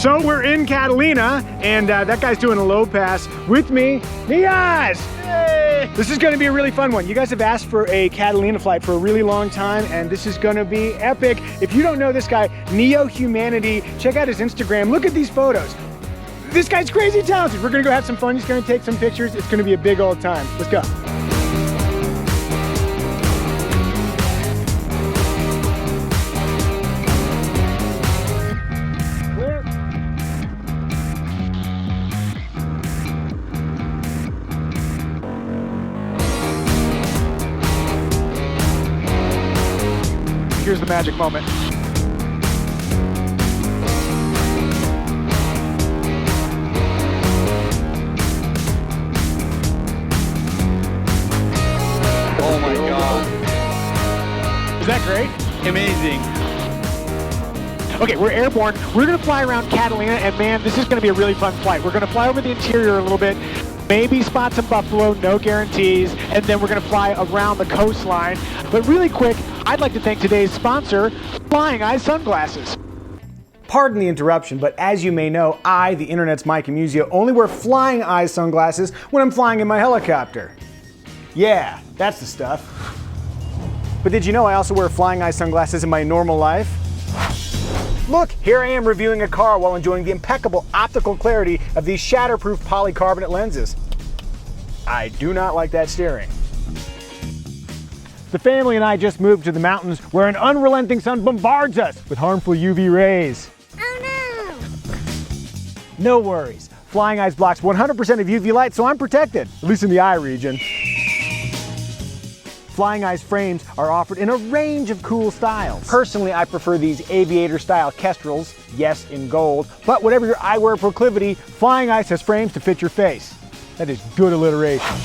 So we're in Catalina, and that guy's doing a low pass with me. Niaz! Hey! This is gonna be a really fun one. You guys have asked for a Catalina flight for a really long time, and this is gonna be epic. If you don't know this guy, Neo Humanity, check out his Instagram. Look at these photos. This guy's crazy talented. We're gonna go have some fun. He's gonna take some pictures. It's gonna be a big old time. Let's go. Here's the magic moment. Oh my God. Is that great? Amazing. Okay, we're airborne. We're gonna fly around Catalina, and man, this is gonna be a really fun flight. We're gonna fly over the interior a little bit, maybe spot some buffalo, no guarantees, and then we're gonna fly around the coastline. But really quick, I'd like to thank today's sponsor, Flying Eyes Sunglasses. Pardon the interruption, but as you may know, I, the internet's Micah Muzio, only wear Flying Eyes sunglasses when I'm flying in my helicopter. Yeah, that's the stuff. But did you know I also wear Flying Eyes sunglasses in my normal life? Look, here I am reviewing a car while enjoying the impeccable optical clarity of these shatterproof polycarbonate lenses. I do not like that steering. The family and I just moved to the mountains where an unrelenting sun bombards us with harmful UV rays. Oh no! No worries. Flying Eyes blocks 100% of UV light, so I'm protected, at least in the eye region. Flying Eyes frames are offered in a range of cool styles. Personally, I prefer these aviator-style kestrels, yes, in gold, but whatever your eyewear proclivity, Flying Eyes has frames to fit your face. That is good alliteration.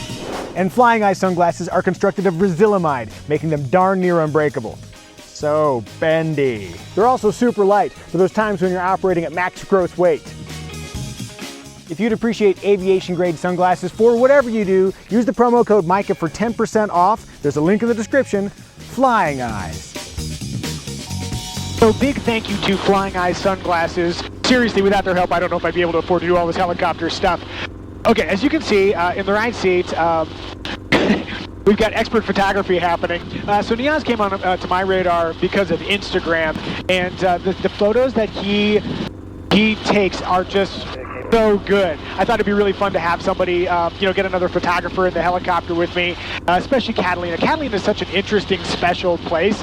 And Flying Eyes sunglasses are constructed of Resilimide, making them darn near unbreakable. So bendy. They're also super light for those times when you're operating at max gross weight. If you'd appreciate aviation-grade sunglasses for whatever you do, use the promo code Micah for 10% off. There's a link in the description. Flying Eyes. So big thank you to Flying Eyes sunglasses. Seriously, without their help, I don't know if I'd be able to afford to do all this helicopter stuff. Okay, as you can see in the right seat, we've got expert photography happening. So Niaz came on to my radar because of Instagram, and the photos that he takes are just so good. I thought it'd be really fun to have somebody, get another photographer in the helicopter with me, especially Catalina. Catalina is such an interesting, special place.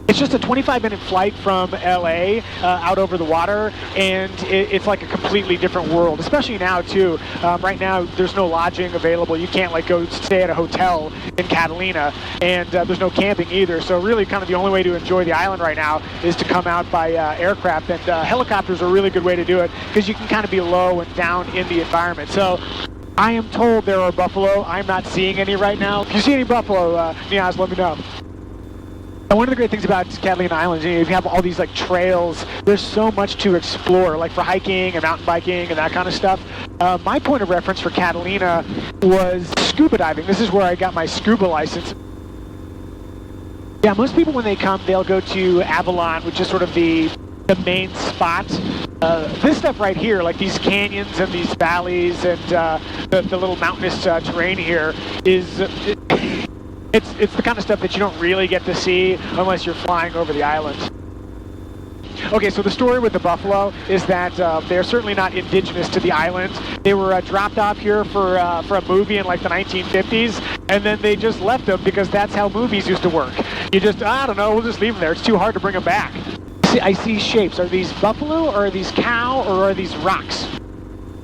It's just a 25-minute flight from LA out over the water, and it's like a completely different world, especially now too. Right now, there's no lodging available. You can't go stay at a hotel in Catalina, and there's no camping either. So really kind of the only way to enjoy the island right now is to come out by aircraft, and helicopters are a really good way to do it because you can kind of be low and down in the environment. So I am told there are buffalo. I'm not seeing any right now. If you see any buffalo, Niaz, let me know. And one of the great things about Catalina Island is you have all these trails. There's so much to explore, like for hiking and mountain biking and that kind of stuff. My point of reference for Catalina was scuba diving. This is where I got my scuba license. Yeah, most people when they come, they'll go to Avalon, which is sort of the main spot. This stuff right here, like these canyons and these valleys and the little mountainous terrain here is... It's the kind of stuff that you don't really get to see unless you're flying over the island. Okay, so the story with the buffalo is that they're certainly not indigenous to the island. They were dropped off here for a movie in the 1950s, and then they just left them because that's how movies used to work. You just, I don't know, we'll just leave them there. It's too hard to bring them back. I see shapes. Are these buffalo, or are these cow, or are these rocks?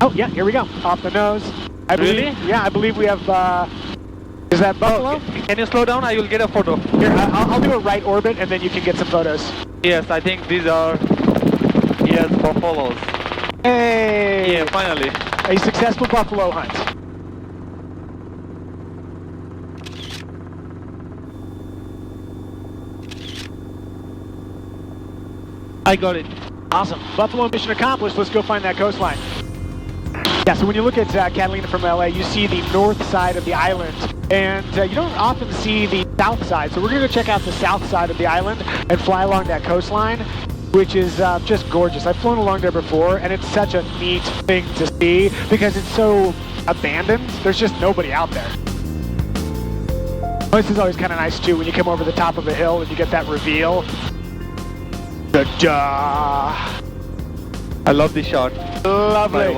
Oh, yeah, here we go. Off the nose. Really? Yeah, I believe we have... Is that buffalo? Okay. Can you slow down? I will get a photo. Here, I'll do a right orbit, and then you can get some photos. Yes, I think these are, yes, buffaloes. Hey! Yeah, finally. A successful buffalo hunt. I got it. Awesome. Buffalo mission accomplished. Let's go find that coastline. Yeah, so when you look at Catalina from LA, you see the north side of the island, and you don't often see the south side. So we're going to go check out the south side of the island and fly along that coastline. which is just gorgeous. I've flown along there before, and it's such a neat thing to see because it's so abandoned. There's just nobody out there. This is always kind of nice too when you come over the top of a hill and you get that reveal. Da-da! I love this shot. Lovely.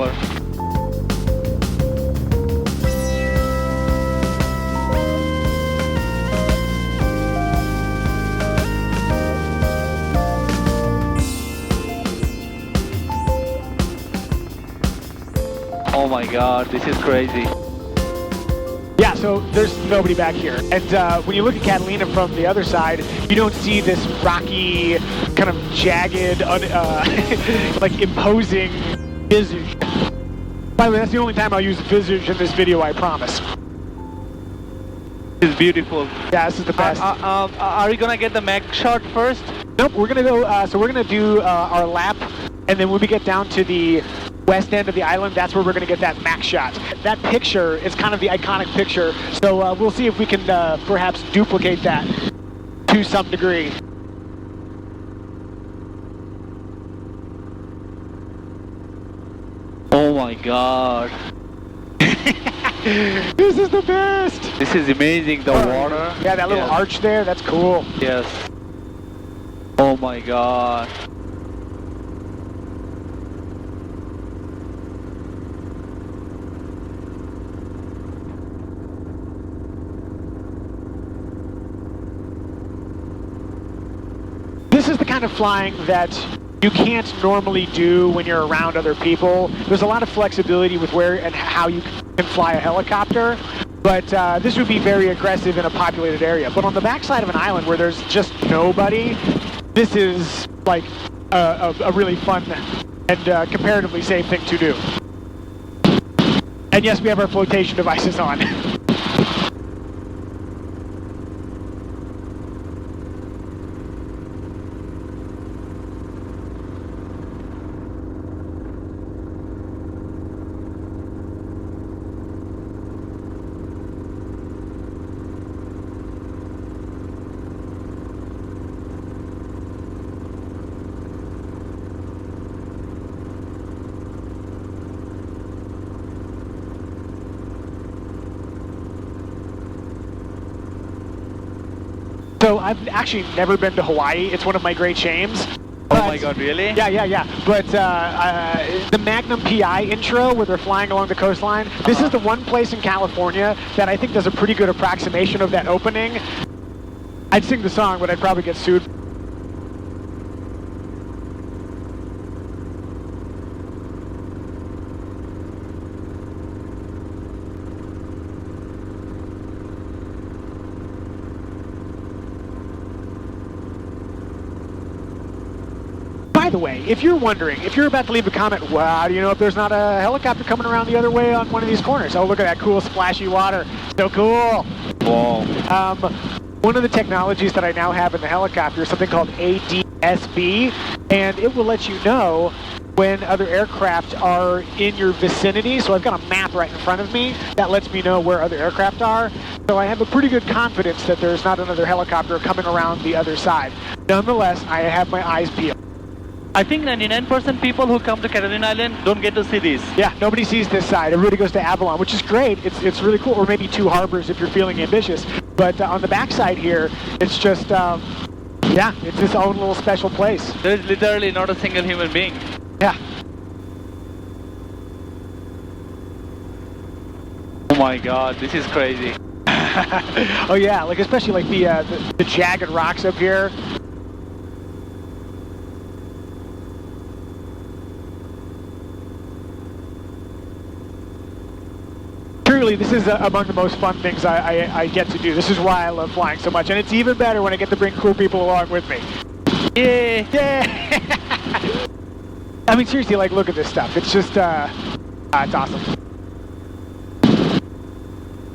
Oh my god, this is crazy. Yeah, so there's nobody back here. And when you look at Catalina from the other side, you don't see this rocky, kind of jagged, like imposing visage. By the way, that's the only time I'll use visage in this video, I promise. This is beautiful. Yeah, this is the best. Are we gonna get the Mac shot first? Nope, we're gonna go, so we're gonna do our lap, and then when we get down to the west end of the island, that's where we're going to get that Mac shot. That picture is kind of the iconic picture, so we'll see if we can perhaps duplicate that to some degree. Oh my god. This is the best! This is amazing, the water. Yeah, that little arch there, that's cool. Yes. Oh my god. This is the kind of flying that you can't normally do when you're around other people. There's a lot of flexibility with where and how you can fly a helicopter, but this would be very aggressive in a populated area. But on the backside of an island where there's just nobody, this is like a really fun and comparatively safe thing to do. And yes, we have our flotation devices on. So I've actually never been to Hawaii. It's one of my great shames. Oh my god, really? Yeah. But the Magnum PI intro where they're flying along the coastline, this is the one place in California that I think does a pretty good approximation of that opening. I'd sing the song, but I'd probably get sued. By the way, if you're wondering, if you're about to leave a comment, wow, how do you know if there's not a helicopter coming around the other way on one of these corners? Oh, look at that cool splashy water. So cool. Wow. One of the technologies that I now have in the helicopter is something called ADSB, and it will let you know when other aircraft are in your vicinity. So I've got a map right in front of me that lets me know where other aircraft are. So I have a pretty good confidence that there's not another helicopter coming around the other side. Nonetheless, I have my eyes peeled. I think 99% people who come to Catalina Island don't get to see this. Yeah, nobody sees this side. Everybody goes to Avalon, which is great. It's really cool. Or maybe two harbors if you're feeling ambitious. But on the backside here, it's just, yeah, it's its own little special place. There is literally not a single human being. Yeah. Oh my god, this is crazy. Oh yeah, like especially like the jagged rocks up here. Truly, this is among the most fun things I get to do. This is why I love flying so much, and it's even better when I get to bring cool people along with me. Yeah. Yeah. I mean, seriously, like, look at this stuff. It's just, it's awesome.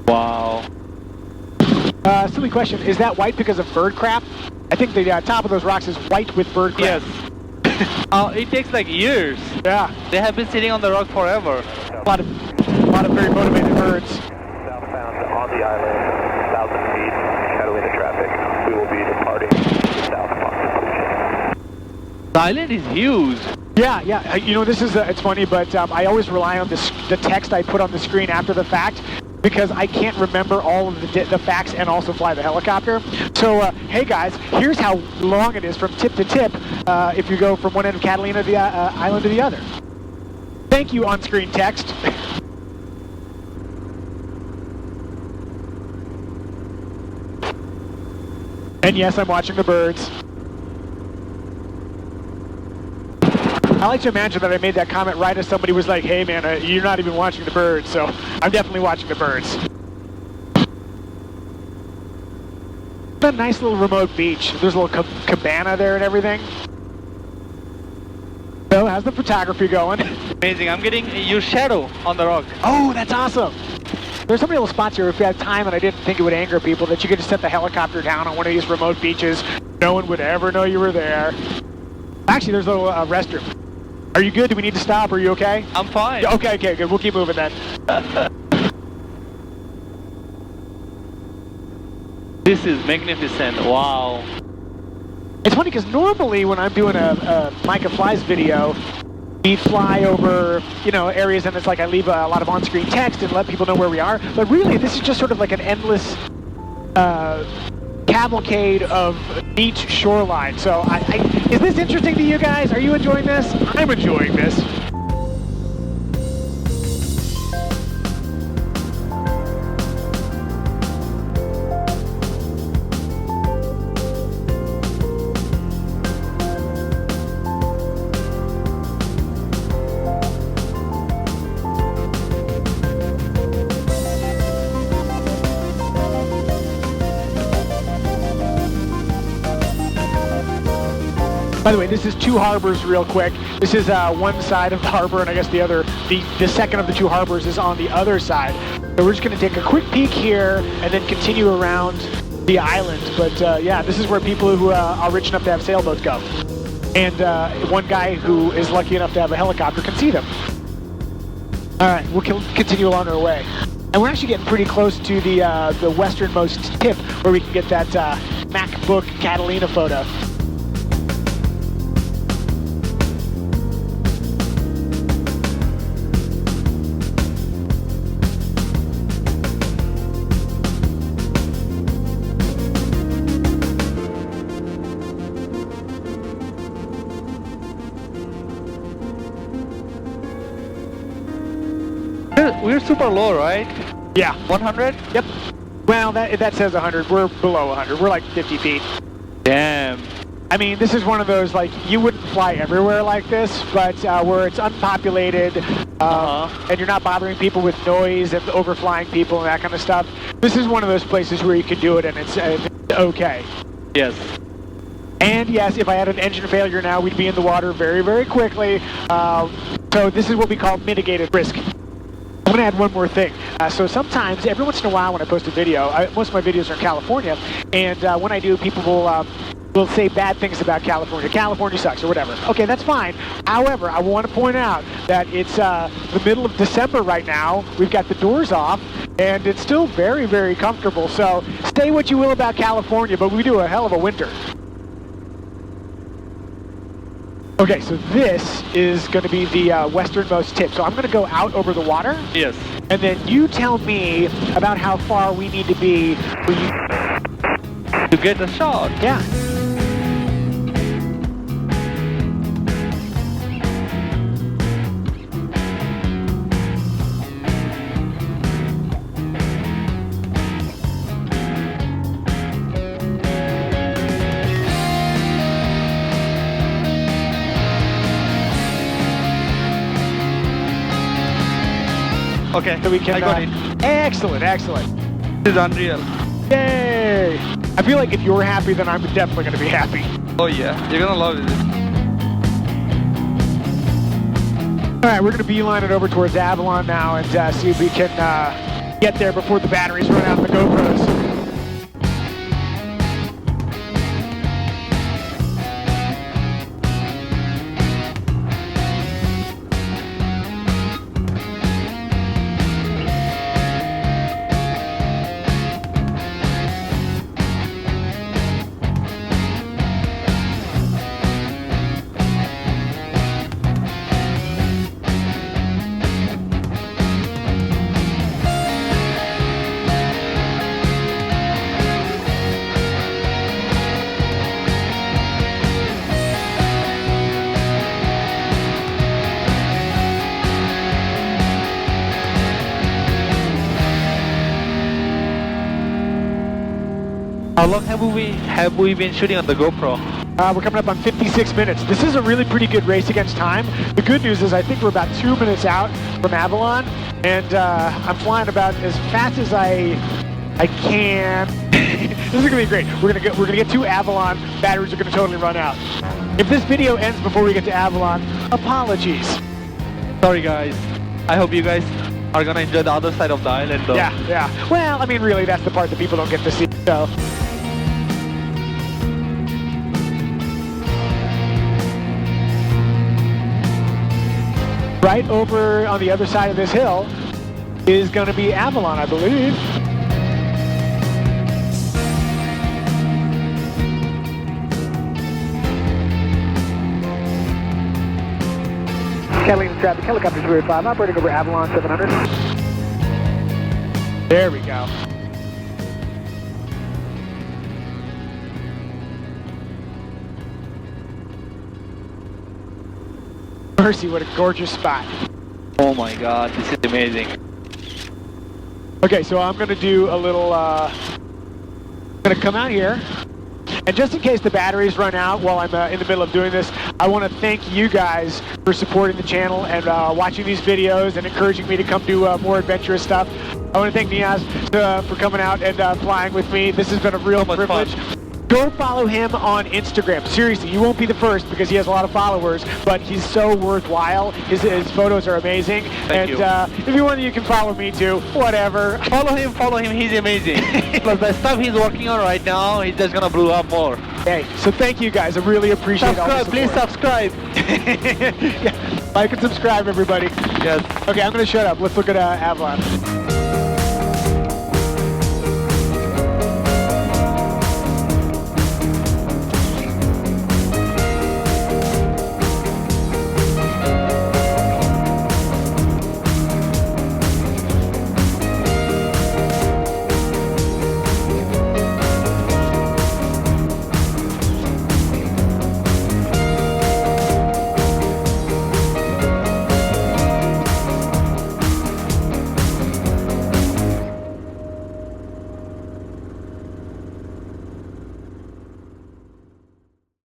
Wow. Silly question. Is that white because of bird crap? I think the top of those rocks is white with bird crap. Yes. It takes like years. Yeah. They have been sitting on the rock forever. A lot of very motivated birds. Southbound on the island, 1,000 feet, Catalina traffic. We will be departing south upon completion. The island is huge. Yeah. You know, this is it's funny, but I always rely on the text I put on the screen after the fact because I can't remember all of the facts and also fly the helicopter. So, hey guys, here's how long it is from tip to tip if you go from one end of Catalina to the island to the other. Thank you, on-screen text. And yes, I'm watching the birds. I like to imagine that I made that comment right as somebody was like, hey man, you're not even watching the birds, so I'm definitely watching the birds. A nice little remote beach. There's a little cabana there and everything. So, how's the photography going? Amazing. I'm getting your shadow on the rock. Oh, that's awesome. There's so many little spots here if you have time, and I didn't think it would anger people, that you could just set the helicopter down on one of these remote beaches. No one would ever know you were there. Actually, there's a little restroom. Are you good? Do we need to stop? Are you okay? I'm fine. Okay, good. We'll keep moving then. This is magnificent. Wow. It's funny because normally when I'm doing a Micah Flies video, we fly over, you know, areas and it's like I leave a lot of on-screen text and let people know where we are. But really, this is just sort of like an endless cavalcade of neat shoreline. So is this interesting to you guys? Are you enjoying this? I'm enjoying this. By the way, this is two harbors real quick. This is one side of the harbor, and I guess the second of the two harbors is on the other side. So we're just going to take a quick peek here and then continue around the island. But yeah, this is where people who are rich enough to have sailboats go. And one guy who is lucky enough to have a helicopter can see them. All right, we'll continue along our way. And we're actually getting pretty close to the westernmost tip where we can get that MacBook Catalina photo. We're super low, right? Yeah. 100? Yep. Well, that says 100. We're below 100. We're like 50 feet. Damn. I mean, this is one of those, like, you wouldn't fly everywhere like this, but where it's unpopulated, and you're not bothering people with noise and overflying people and that kind of stuff. This is one of those places where you can do it and it's okay. Yes. And yes, if I had an engine failure now, we'd be in the water very, very quickly. So this is what we call mitigated risk. I'm going to add one more thing. So sometimes, every once in a while when I post a video, most of my videos are in California, and when I do, people will say bad things about California. California sucks or whatever. Okay, that's fine. However, I want to point out that it's the middle of December right now. We've got the doors off, and it's still very, very comfortable. So say what you will about California, but we do a hell of a winter. Okay, so this is going to be the westernmost tip. So I'm going to go out over the water. Yes. And then you tell me about how far we need to be to get a shot. Yeah. Okay, So we can, I got it. Excellent, excellent. This is unreal. Yay! I feel like if you're happy, then I'm definitely going to be happy. Oh yeah, you're gonna love it. All right, we're going to beeline it over towards Avalon now and see if we can get there before the batteries run out of the GoPros. How long have we been shooting on the GoPro? We're coming up on 56 minutes. This is a really pretty good race against time. The good news is I think we're about 2 minutes out from Avalon, and I'm flying about as fast as I can. This is gonna be great. We're gonna get to Avalon. Batteries are gonna totally run out. If this video ends before we get to Avalon, apologies. Sorry guys. I hope you guys are gonna enjoy the other side of the island though. Yeah. Well, I mean, really, that's the part that people don't get to see. So. Right over on the other side of this hill is going to be Avalon, I believe. Catalina traffic, helicopter 285, operating over Avalon 700. There we go. Mercy, what a gorgeous spot. Oh my god, this is amazing. Okay, so I'm going to do a little, I'm going to come out here, and just in case the batteries run out while I'm in the middle of doing this, I want to thank you guys for supporting the channel and watching these videos and encouraging me to come do more adventurous stuff. I want to thank Niaz for coming out and flying with me. This has been a real privilege. Go follow him on Instagram. Seriously, you won't be the first because he has a lot of followers, but he's so worthwhile. His photos are amazing. Thank you. If you want, you can follow me too. Whatever. Follow him, he's amazing. Plus the stuff he's working on right now, he's just gonna blow up more. Hey, so thank you guys. I really appreciate all the support. Please subscribe. Yeah, like and subscribe, everybody. Yes. Okay, I'm gonna shut up. Let's look at Avalon.